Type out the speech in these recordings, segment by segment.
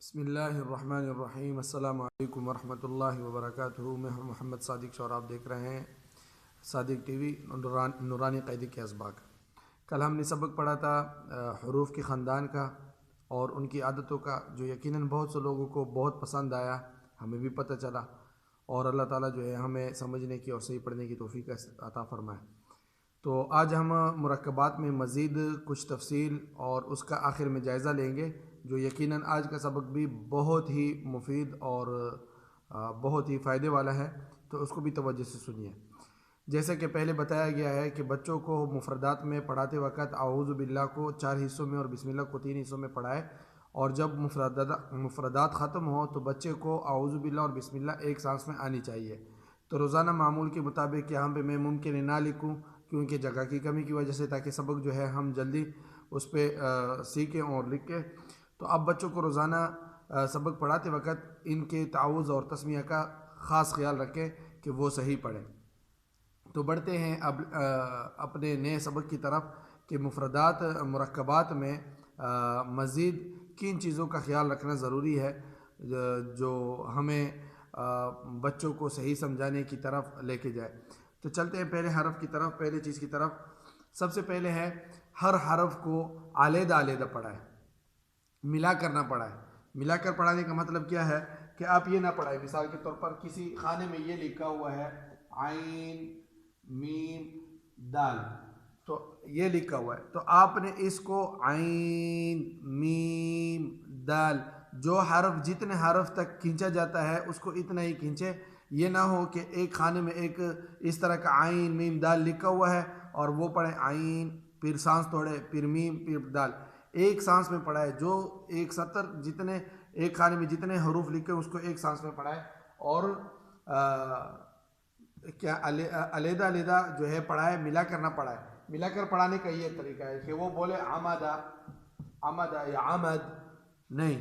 بسم اللہ الرحمن الرحیم۔ السلام علیکم ورحمۃ اللہ وبرکاتہ۔ میں محمد صادق اور آپ دیکھ رہے ہیں صادق ٹی وی نورانی قیدی کے اسباق۔ کل ہم نے سبق پڑھا تھا حروف کے خاندان کا اور ان کی عادتوں کا، جو یقیناً بہت سے لوگوں کو بہت پسند آیا، ہمیں بھی پتہ چلا، اور اللہ تعالیٰ جو ہے ہمیں سمجھنے کی اور صحیح پڑھنے کی توفیق عطا فرمائے۔ تو آج ہم مرکبات میں مزید کچھ تفصیل اور اس کا آخر میں جائزہ لیں گے، جو یقیناً آج کا سبق بھی بہت ہی مفید اور بہت ہی فائدے والا ہے، تو اس کو بھی توجہ سے سنیے۔ جیسے کہ پہلے بتایا گیا ہے کہ بچوں کو مفردات میں پڑھاتے وقت اعوذ باللہ کو 4 حصوں میں اور بسم اللہ کو 3 حصوں میں پڑھائے، اور جب مفردات ختم ہو تو بچے کو اعوذ باللہ اور بسم اللہ ایک سانس میں آنی چاہیے۔ تو روزانہ معمول کے مطابق یہاں پہ میں ممکن ہے نہ لکھوں کیونکہ جگہ کی کمی کی وجہ سے، تاکہ سبق جو ہے ہم جلدی اس پہ سیکھیں اور لکھیں۔ تو اب بچوں کو روزانہ سبق پڑھاتے وقت ان کے تعوذ اور تسمیہ کا خاص خیال رکھیں کہ وہ صحیح پڑھیں۔ تو بڑھتے ہیں اب اپنے نئے سبق کی طرف کہ مرکبات میں مزید کن چیزوں کا خیال رکھنا ضروری ہے جو ہمیں بچوں کو صحیح سمجھانے کی طرف لے کے جائے۔ تو چلتے ہیں پہلے حرف کی طرف، پہلے چیز کی طرف۔ سب سے پہلے ہے ہر حرف کو علیحدہ علیحدہ پڑھائیں، ملا کر نہ پڑھائیں۔ ملا کر پڑھانے کا مطلب کیا ہے کہ آپ یہ نہ پڑھائیں، مثال کے طور پر کسی خانے میں یہ لکھا ہوا ہے عین میم دال، تو یہ لکھا ہوا ہے، تو آپ نے اس کو عین میم دال، جو حرف جتنے حرف تک کھینچا جاتا ہے اس کو اتنا ہی کھینچے۔ یہ نہ ہو کہ ایک خانے میں ایک اس طرح کا عین میم دال لکھا ہوا ہے اور وہ پڑھے عین، پھر سانس توڑے، پھر میم، پھر دال، ایک سانس میں پڑھائے۔ جو ایک سطر جتنے ایک خانے میں جتنے حروف لکھے اس کو ایک سانس میں پڑھائے، اور علیحدہ علیحدہ جو ہے پڑھائے، ملا کر نہ پڑھائے۔ ملا کر پڑھانے کا یہ طریقہ ہے کہ وہ بولے عمدہ عمدہ یا عمد نہیں،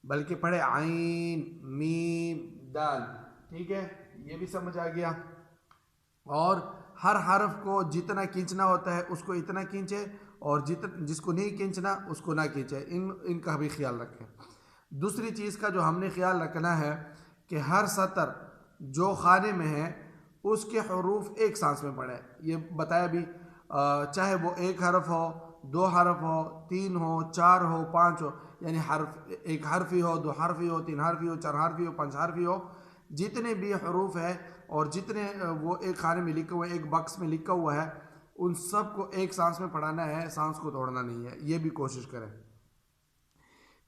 بلکہ پڑھے عین میم دال۔ ٹھیک ہے، یہ بھی سمجھ آ گیا۔ اور ہر حرف کو جتنا کھینچنا ہوتا ہے اس کو اتنا کھینچے، اور جس کو نہیں کھینچنا اس کو نہ کھینچے۔ ان کا بھی خیال رکھیں۔ دوسری چیز کا جو ہم نے خیال رکھنا ہے کہ ہر سطر جو خانے میں ہے اس کے حروف ایک سانس میں پڑھیں۔ یہ بتایا بھی، چاہے وہ ایک حرف ہو، 2 حرف ہو، 3 ہو، 4 ہو، 5 ہو، یعنی ایک حرفی ہو، 2 حرفی ہو، 3 حرفی ہو، 4 حرفی ہو، 5 حرفی ہو، جتنے بھی حروف ہے اور جتنے وہ ایک خانے میں لکھا ہوا ہے، ایک باکس میں لکھا ہوا ہے، ان سب کو ایک سانس میں پڑھانا ہے، سانس کو توڑنا نہیں ہے۔ یہ بھی کوشش کریں۔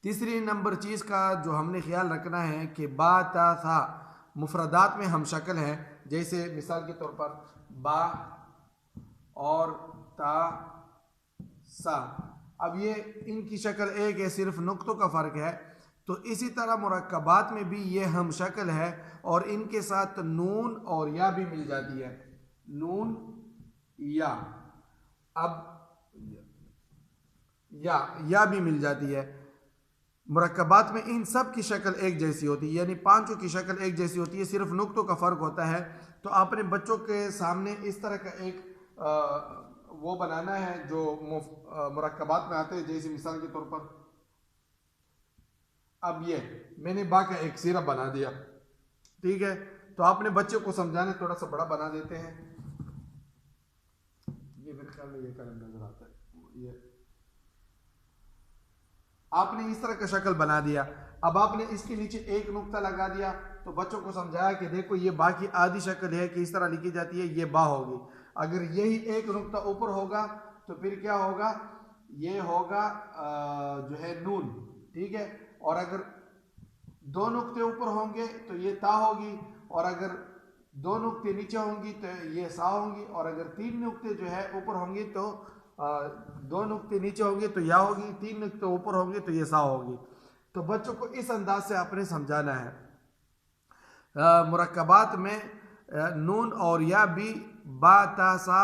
تیسری نمبر چیز کا جو ہم نے خیال رکھنا ہے کہ با تا ثا مفردات میں ہم شکل ہے، جیسے مثال کے طور پر با اور تا سا، اب یہ ان کی شکل ایک ہے، صرف نقطوں کا فرق ہے۔ تو اسی طرح مرکبات میں بھی یہ ہم شکل ہے، اور ان کے ساتھ نون اور یا بھی مل جاتی ہے، نون یا، اب یا بھی مل جاتی ہے۔ مرکبات میں ان سب کی شکل ایک جیسی ہوتی ہے، یعنی پانچوں کی شکل ایک جیسی ہوتی ہے، صرف نقطوں کا فرق ہوتا ہے۔ تو آپ نے بچوں کے سامنے اس طرح کا ایک وہ بنانا ہے جو مرکبات میں آتے ہیں، جیسے مثال کے طور پر اب یہ میں نے با کا ایک سیرہ بنا دیا، ٹھیک ہے، تو آپ نے بچوں کو سمجھانے تھوڑا سا بڑا بنا دیتے ہیں، یہ میرے خیال میں یہ قلم نظر آتا ہے، یہ آپ نے اس طرح کا شکل بنا دیا۔ اب آپ نے اس کے نیچے ایک نقطہ لگا دیا، تو بچوں کو سمجھایا کہ دیکھو یہ با کی آدھی شکل ہے کہ اس طرح لکھی جاتی ہے، یہ با ہوگی۔ اگر یہی ایک نقطہ اوپر ہوگا تو پھر کیا ہوگا، یہ ہوگا جو ہے نون، ٹھیک ہے، اور اگر 2 نقطے اوپر ہوں گے تو یہ تا ہوگی، اور اگر 2 نقطے نیچے ہوں گی تو یہ سا ہوں گی، اور اگر 3 نقطے جو ہے اوپر ہوں گے تو 2 نقطے نیچے ہوں گے تو یا ہوگی، 3 نقطے اوپر ہوں گے تو یہ سا ہوگی۔ تو بچوں کو اس انداز سے آپ نے سمجھانا ہے۔ مرکبات میں نون اور یا بھی با تا سا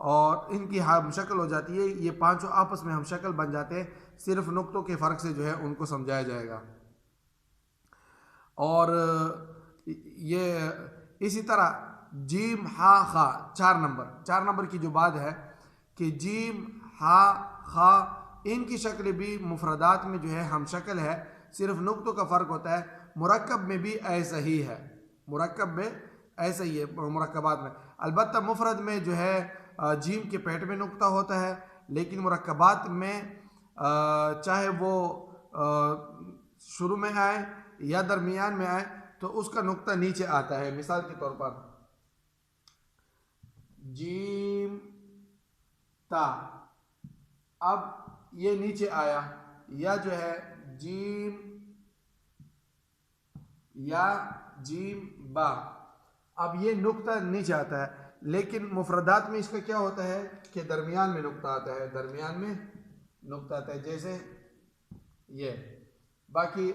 اور ان کی ہم شکل ہو جاتی ہے، یہ پانچوں آپس میں ہم شکل بن جاتے ہیں، صرف نقطوں کے فرق سے جو ہے ان کو سمجھایا جائے گا۔ اور یہ اسی طرح جیم ہا خا 4 نمبر کی جو بات ہے کہ جیم ہا خا ان کی شکل بھی مفردات میں جو ہے ہم شکل ہے، صرف نقطوں کا فرق ہوتا ہے. مرکب میں بھی ایسا ہی ہے، مرکب میں ایسا ہی ہے مرکبات میں. البتہ مفرد میں جو ہے جیم کے پیٹ میں نقطہ ہوتا ہے، لیکن مرکبات میں چاہے وہ شروع میں آئے یا درمیان میں آئے تو اس کا نقطہ نیچے آتا ہے. مثال کے طور پر جیم تا، اب یہ نیچے آیا، یا جو ہے جیم یا جیم با، اب یہ نقطہ نیچے آتا ہے. لیکن مفردات میں اس کا کیا ہوتا ہے کہ درمیان میں نقطہ آتا ہے، درمیان میں نقطہ آتا ہے، جیسے یہ. باقی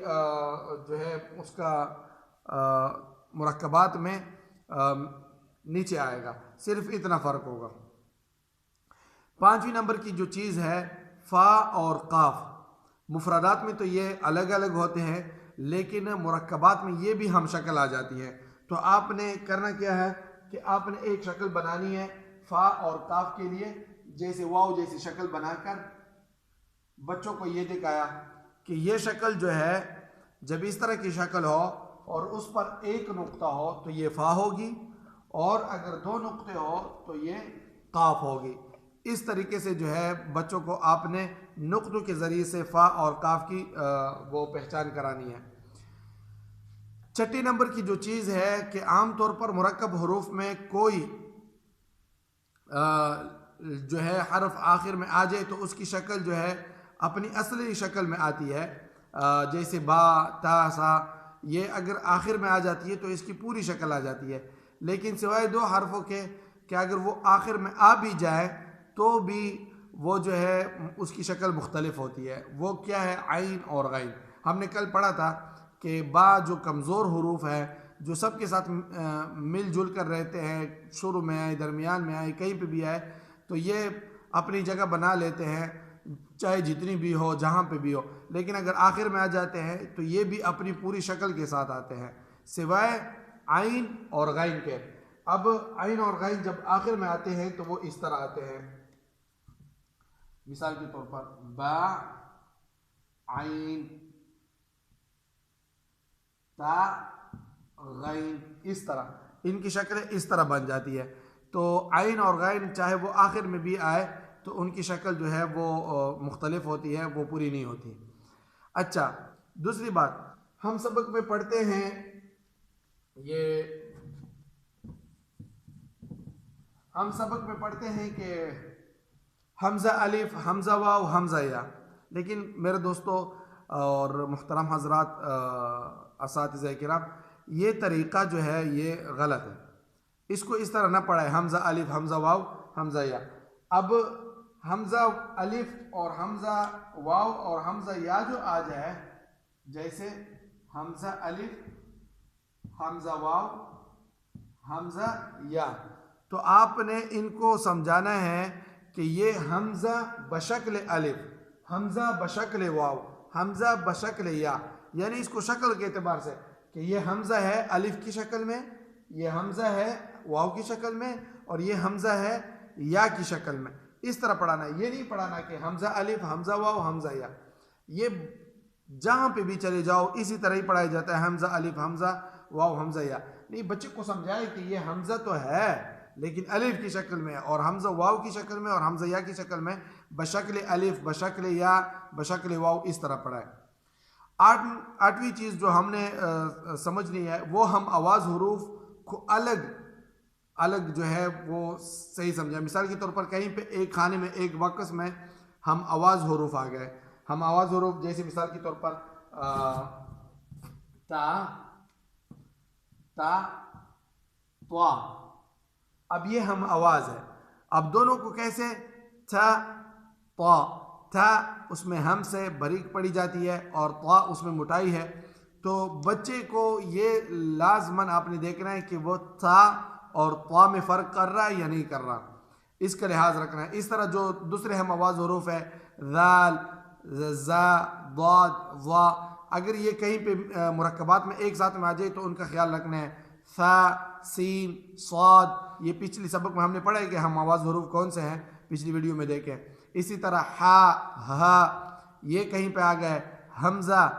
جو ہے اس کا مرکبات میں نیچے آئے گا، صرف اتنا فرق ہوگا. 5ویں نمبر کی جو چیز ہے فا اور قاف. مفردات میں تو یہ الگ الگ ہوتے ہیں، لیکن مرکبات میں یہ بھی ہم شکل آ جاتی ہے. تو آپ نے کرنا کیا ہے کہ آپ نے ایک شکل بنانی ہے فا اور قاف کے لیے، جیسے واو جیسی شکل بنا کر بچوں کو یہ دکھایا کہ یہ شکل جو ہے جب اس طرح کی شکل ہو اور اس پر ایک نقطہ ہو تو یہ فا ہوگی، اور اگر 2 نقطے ہو تو یہ قاف ہوگی. اس طریقے سے جو ہے بچوں کو آپ نے نقطوں کے ذریعے سے فا اور قاف کی وہ پہچان کرانی ہے. 6 نمبر کی جو چیز ہے کہ عام طور پر مرکب حروف میں کوئی جو ہے حرف آخر میں آ جائے تو اس کی شکل جو ہے اپنی اصلی شکل میں آتی ہے، جیسے با تا سا. یہ اگر آخر میں آ جاتی ہے تو اس کی پوری شکل آ جاتی ہے. لیکن سوائے 2 حرفوں کے کہ اگر وہ آخر میں آ بھی جائے تو بھی وہ جو ہے اس کی شکل مختلف ہوتی ہے. وہ کیا ہے؟ عین اور غین. ہم نے کل پڑھا تھا کہ با جو کمزور حروف ہے، جو سب کے ساتھ مل جل کر رہتے ہیں، شروع میں آئے درمیان میں آئے کہیں پہ بھی آئے تو یہ اپنی جگہ بنا لیتے ہیں، چاہے جتنی بھی ہو جہاں پہ بھی ہو. لیکن اگر آخر میں آ جاتے ہیں تو یہ بھی اپنی پوری شکل کے ساتھ آتے ہیں، سوائے عین اور غین کے. اب عین اور غین جب آخر میں آتے ہیں تو وہ اس طرح آتے ہیں. مثال کے طور پر با عین تا غین، اس طرح ان کی شکلیں اس طرح بن جاتی ہے. تو عین اور غین چاہے وہ آخر میں بھی آئے تو ان کی شکل جو ہے وہ مختلف ہوتی ہے، وہ پوری نہیں ہوتی. اچھا، دوسری بات ہم سبق میں پڑھتے ہیں، یہ ہم سبق میں پڑھتے ہیں کہ حمزہ الف، حمزہ واو، حمزہ یا. لیکن میرے دوستو اور محترم حضرات اساتذہ کرام، یہ طریقہ جو ہے یہ غلط ہے. اس کو اس طرح نہ پڑھائے حمزہ الف، حمزہ واو، حمزہ یا. اب حمزہ الف اور حمزہ واو اور حمزہ یا جو آ جائے، جیسے حمزہ الف، حمزہ واو، حمزہ یا، تو آپ نے ان کو سمجھانا ہے کہ یہ حمزہ بشکل الف، حمزہ بشکل واو، حمزہ بشکل یا. یعنی اس کو شکل کے اعتبار سے کہ یہ حمزہ ہے الف کی شکل میں، یہ حمزہ ہے واو کی شکل میں، اور یہ حمزہ ہے یا کی شکل میں. اس طرح پڑھانا ہے. یہ نہیں پڑھانا کہ حمزہ الف، حمزہ واو، حمزہ یا. یہ جہاں پہ بھی چلے جاؤ اسی طرح ہی پڑھایا جاتا ہے، حمزہ الف، حمزہ واو، حمزہ یا. نہیں، بچے کو سمجھائے کہ یہ حمزہ تو ہے لیکن الف کی شکل میں، اور حمزہ واو کی شکل میں، اور حمزہ یا کی شکل میں، بشکل الف، بشکل یا، بشکل واو، اس طرح پڑھائے. 8ویں چیز جو ہم نے سمجھنی ہے وہ ہم آواز حروف کو الگ الگ جو ہے وہ صحیح سمجھیں. مثال کے طور پر کہیں پہ ایک خانے میں ایک باکس میں ہم آواز حروف آ گئے. ہم آواز حروف جیسے مثال کے طور پر تا، تا، طا. اب یہ ہم آواز ہے. اب دونوں کو کیسے؟ تھا، طا. تھا اس میں ہم سے باریک پڑی جاتی ہے اور طا اس میں موٹائی ہے. تو بچے کو یہ لازماً آپ نے دیکھنا ہے کہ وہ تھا اور طا میں فرق کر رہا ہے یا نہیں کر رہا، اس کا لحاظ رکھنا ہے. اس طرح جو دوسرے ہم آواز حروف ہے ذال، زا، ضاد، ظا، اگر یہ کہیں پہ مرکبات میں ایک ساتھ میں آ جائے تو ان کا خیال رکھنا ہے. ثا، سین، صاد، یہ پچھلی سبق میں ہم نے پڑھا ہے کہ ہم آواز حروف کون سے ہیں، پچھلی ویڈیو میں دیکھیں. اسی طرح ہا، ہا، یہ کہیں پہ آ گئے. حمزہ،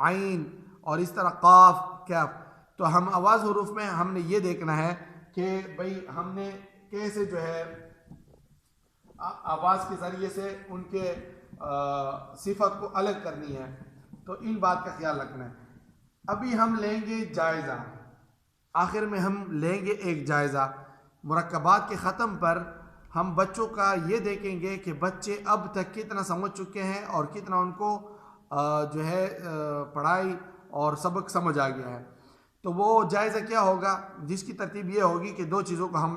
عین اور اس طرح قاف کیف. تو ہم آواز حروف میں ہم نے یہ دیکھنا ہے کہ بھئی ہم نے کیسے جو ہے آواز کے ذریعے سے ان کے صفت کو الگ کرنی ہے. تو ان بات کا خیال رکھنا ہے. ابھی ہم لیں گے جائزہ، آخر میں ہم لیں گے ایک جائزہ. مرکبات کے ختم پر ہم بچوں کا یہ دیکھیں گے کہ بچے اب تک کتنا سمجھ چکے ہیں اور کتنا ان کو جو ہے پڑھائی اور سبق سمجھ آ گیا ہے. تو وہ جائزہ کیا ہوگا، جس کی ترتیب یہ ہوگی کہ دو چیزوں کو ہم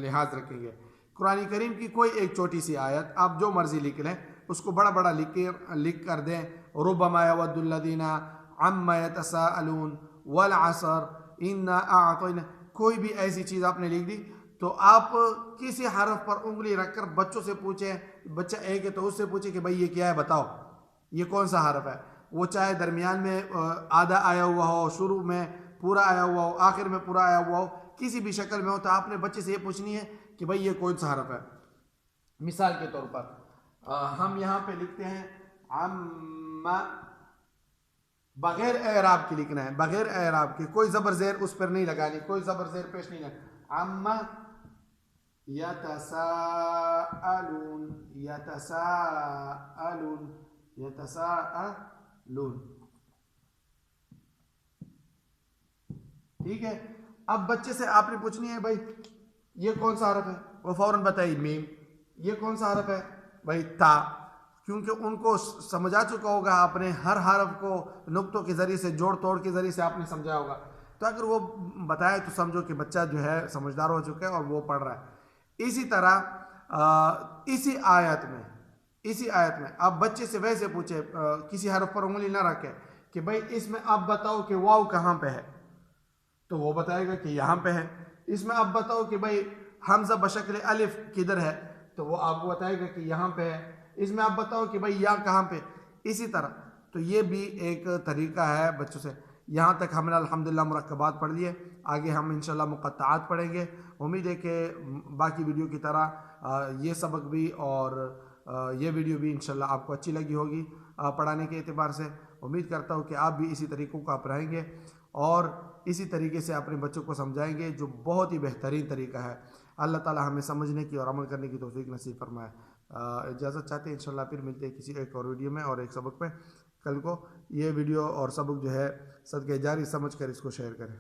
لحاظ رکھیں گے. قرآن کریم کی کوئی ایک چھوٹی سی آیت آپ جو مرضی لکھ لیں، اس کو بڑا بڑا لکھ کر دیں. ربما یود الذین عما یتساءلون والعصر انا اعطینا، کوئی بھی ایسی چیز آپ نے لکھ دی تو آپ کسی حرف پر انگلی رکھ کر بچوں سے پوچھیں. بچہ ایک ہے تو اس سے پوچھیں کہ بھائی یہ کیا ہے، بتاؤ یہ کون سا حرف ہے. وہ چاہے درمیان میں آدھا آیا ہوا ہو، شروع میں پورا آیا ہوا ہو، آخر میں پورا آیا ہوا ہو، کسی بھی شکل میں ہو، تو آپ نے بچے سے یہ پوچھنی ہے کہ بھائی یہ کون سا حرف ہے. مثال کے طور پر ہم یہاں پہ لکھتے ہیں عما، بغیر اعراب کی لکھنا ہے، بغیر اعراب کی، کوئی زبر زیر اس پر نہیں لگانی، کوئی زبر زیر پیش نہیں لگانی. عما یتساءلون یتساءلون یتساءلون. ٹھیک ہے. اب بچے سے آپ نے پوچھنی ہے بھائی یہ کون سا حرف ہے، وہ فوراً بتائی میم. یہ کون سا حرف ہے بھائی تا، کیونکہ ان کو سمجھا چکا ہوگا آپ نے، ہر حرف کو نقطوں کے ذریعے سے، جوڑ توڑ کے ذریعے سے آپ نے سمجھایا ہوگا. تو اگر وہ بتائے تو سمجھو کہ بچہ جو ہے سمجھدار ہو چکا ہے اور وہ پڑھ رہا ہے. اسی طرح اسی آیت میں آپ بچے سے ویسے پوچھے، کسی حرف پر انگلی نہ رکھے کہ بھائی اس میں آپ بتاؤ کہ واو کہاں پہ ہے، تو وہ بتائے گا کہ یہاں پہ ہے. اس میں آپ بتاؤ کہ بھائی حمزہ بشکل الف کدھر ہے، تو وہ آپ کو بتائے گا کہ یہاں پہ ہے. اس میں آپ بتاؤ کہ بھائی یا کہاں پہ. اسی طرح تو یہ بھی ایک طریقہ ہے بچوں سے. یہاں تک ہم نے الحمدللہ مرکبات پڑھ لیے، آگے ہم انشاءاللہ مقطعات پڑھیں گے. امید ہے کہ باقی ویڈیو کی طرح یہ سبق بھی اور یہ ویڈیو بھی انشاءاللہ آپ کو اچھی لگی ہوگی پڑھانے کے اعتبار سے. امید کرتا ہوں کہ آپ بھی اسی طریقوں کو اپنائیں گے اور اسی طریقے سے اپنے بچوں کو سمجھائیں گے، جو بہت ہی بہترین طریقہ ہے. اللہ تعالی ہمیں سمجھنے کی اور عمل کرنے کی توفیق نصیب فرمائے. اجازت چاہتے ہیں، انشاءاللہ پھر ملتے ہیں کسی ایک اور ویڈیو میں اور ایک سبق پہ. کل کو یہ ویڈیو اور سبق جو ہے صدقہ جاری سمجھ کر اس کو شیئر کریں.